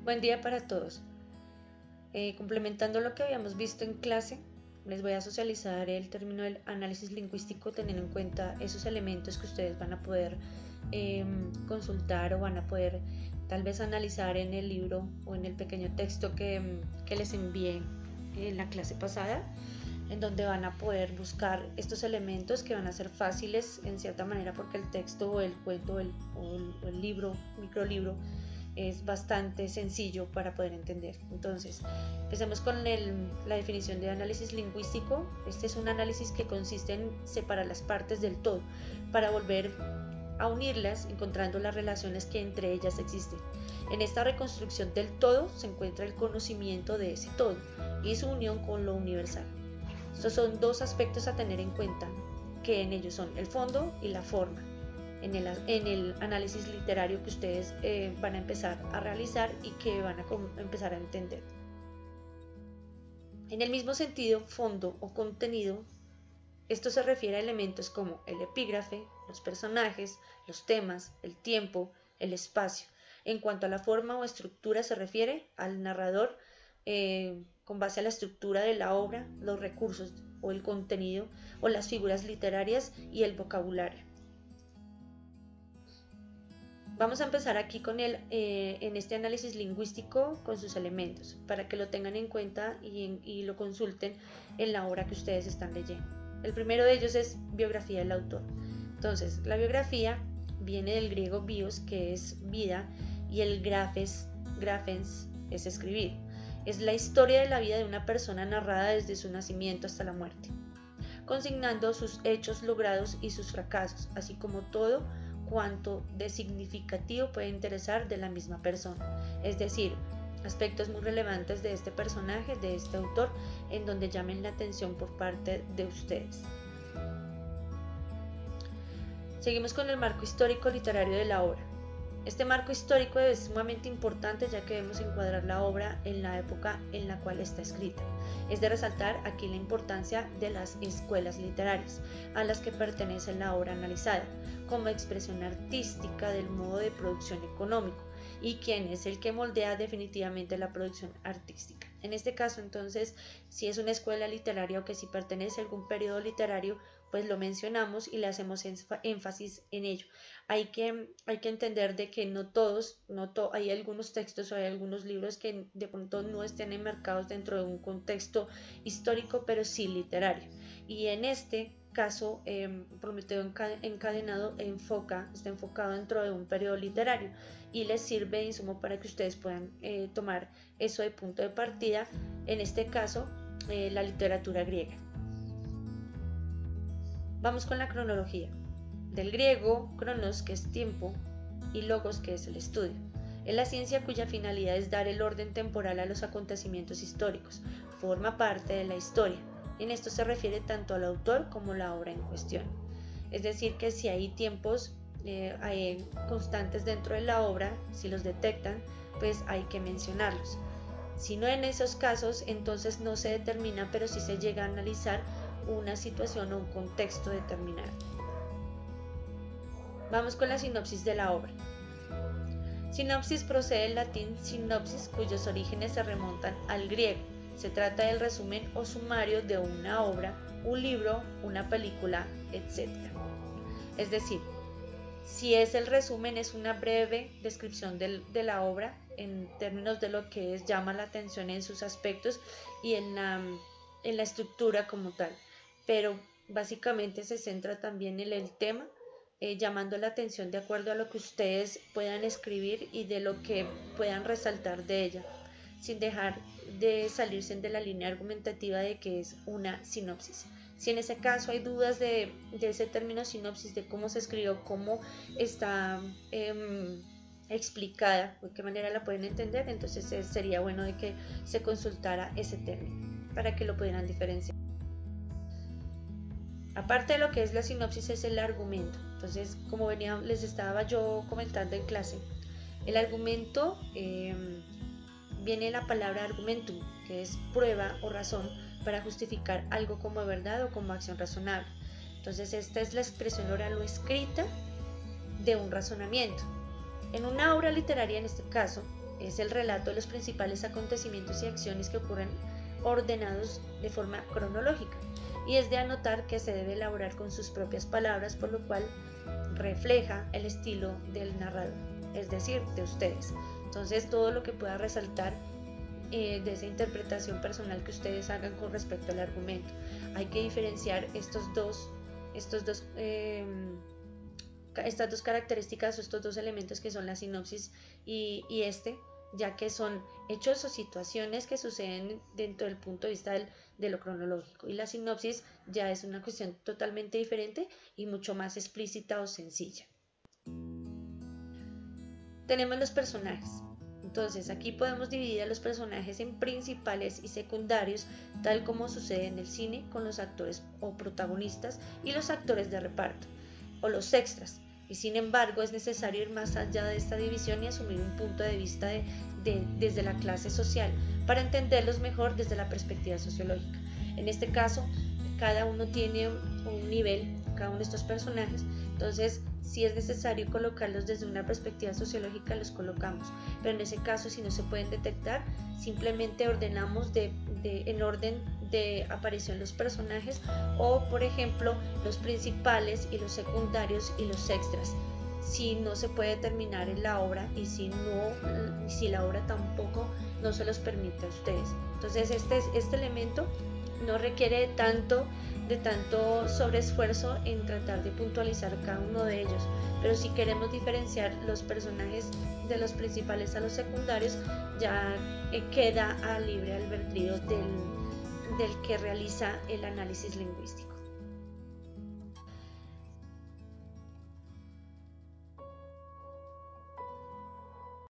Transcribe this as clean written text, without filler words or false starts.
Buen día para todos. Complementando lo que habíamos visto en clase, les voy a socializar el término del análisis lingüístico teniendo en cuenta esos elementos que ustedes van a poder consultar o van a poder tal vez analizar en el libro o en el pequeño texto que les envié en la clase pasada, en donde van a poder buscar estos elementos que van a ser fáciles en cierta manera porque el texto o el cuento o el libro, microlibro, es bastante sencillo para poder entender. Entonces, empecemos con la definición de análisis lingüístico. Este es un análisis que consiste en separar las partes del todo para volver a unirlas, encontrando las relaciones que entre ellas existen. En esta reconstrucción del todo se encuentra el conocimiento de ese todo y su unión con lo universal. Estos son dos aspectos a tener en cuenta, que en ellos son el fondo y la forma. En el análisis literario que ustedes van a empezar a realizar y que van a empezar a entender. En el mismo sentido, fondo o contenido, esto se refiere a elementos como el epígrafe, los personajes, los temas, el tiempo, el espacio. En cuanto a la forma o estructura se refiere al narrador con base a la estructura de la obra, los recursos o el contenido o las figuras literarias y el vocabulario. Vamos a empezar aquí con en este análisis lingüístico con sus elementos, para que lo tengan en cuenta y lo consulten en la obra que ustedes están leyendo. El primero de ellos es biografía del autor. Entonces, la biografía viene del griego bios, que es vida, y el grafes es escribir. Es la historia de la vida de una persona narrada desde su nacimiento hasta la muerte, consignando sus hechos logrados y sus fracasos, así como todo cuanto de significativo puede interesar de la misma persona, es decir, aspectos muy relevantes de este personaje, de este autor, en donde llamen la atención por parte de ustedes. Seguimos con el marco histórico literario de la obra. Este marco histórico es sumamente importante ya que debemos encuadrar la obra en la época en la cual está escrita. Es de resaltar aquí la importancia de las escuelas literarias a las que pertenece la obra analizada, como expresión artística del modo de producción económico y quién es el que moldea definitivamente la producción artística. En este caso, entonces, si es una escuela literaria o que si pertenece a algún periodo literario, pues lo mencionamos y le hacemos énfasis en ello. Hay que entender de que hay algunos textos o hay algunos libros que de pronto no estén enmarcados dentro de un contexto histórico, pero sí literario. Y en este caso, Prometeo encadenado está enfocado dentro de un periodo literario y les sirve de insumo para que ustedes puedan tomar eso de punto de partida, en este caso, la literatura griega. Vamos con la cronología. Del griego, cronos, que es tiempo, y logos, que es el estudio. Es la ciencia cuya finalidad es dar el orden temporal a los acontecimientos históricos. Forma parte de la historia. En esto se refiere tanto al autor como a la obra en cuestión. Es decir, que si hay tiempos hay constantes dentro de la obra, si los detectan, pues hay que mencionarlos. Si no en esos casos, entonces no se determina, pero sí se llega a analizar una situación o un contexto determinado. Vamos con la sinopsis de la obra. Sinopsis procede del latín sinopsis, cuyos orígenes se remontan al griego. Se trata del resumen o sumario de una obra, un libro, una película, etc. Es decir, si es el resumen, es una breve descripción de la obra en términos de lo que llama la atención en sus aspectos y en la estructura como tal. Pero básicamente se centra también en el tema, llamando la atención de acuerdo a lo que ustedes puedan escribir y de lo que puedan resaltar de ella, sin dejar de salirse de la línea argumentativa de que es una sinopsis. Si en ese caso hay dudas de ese término sinopsis, de cómo se escribió, cómo está explicada, de qué manera la pueden entender, entonces sería bueno de que se consultara ese término para que lo pudieran diferenciar. Aparte de lo que es la sinopsis, es el argumento. Entonces, como les estaba yo comentando en clase, el argumento viene la palabra argumentum, que es prueba o razón para justificar algo como verdad o como acción razonable. Entonces, esta es la expresión oral o escrita de un razonamiento. En una obra literaria, en este caso, es el relato de los principales acontecimientos y acciones que ocurren ordenados de forma cronológica, y es de anotar que se debe elaborar con sus propias palabras, por lo cual refleja el estilo del narrador, es decir, de ustedes. Entonces, todo lo que pueda resaltar de esa interpretación personal que ustedes hagan con respecto al argumento. Hay que diferenciar estas dos características o estos dos elementos que son la sinopsis y ya que son hechos o situaciones que suceden dentro del punto de vista de lo cronológico, y la sinopsis ya es una cuestión totalmente diferente y mucho más explícita o sencilla. Tenemos los personajes. Entonces, aquí podemos dividir a los personajes en principales y secundarios, tal como sucede en el cine con los actores o protagonistas y los actores de reparto, o los extras. Y sin embargo, es necesario ir más allá de esta división y asumir un punto de vista desde la clase social para entenderlos mejor desde la perspectiva sociológica. En este caso, cada uno tiene un nivel, cada uno de estos personajes. Entonces, si es necesario colocarlos desde una perspectiva sociológica, los colocamos, pero en ese caso, si no se pueden detectar, simplemente ordenamos en orden de aparición los personajes, o por ejemplo los principales y los secundarios y los extras, si no se puede determinar en la obra y si la obra tampoco no se los permite a ustedes. Entonces este elemento no requiere de tanto sobreesfuerzo en tratar de puntualizar cada uno de ellos, pero si queremos diferenciar los personajes de los principales a los secundarios, ya queda a libre albedrío del que realiza el análisis lingüístico.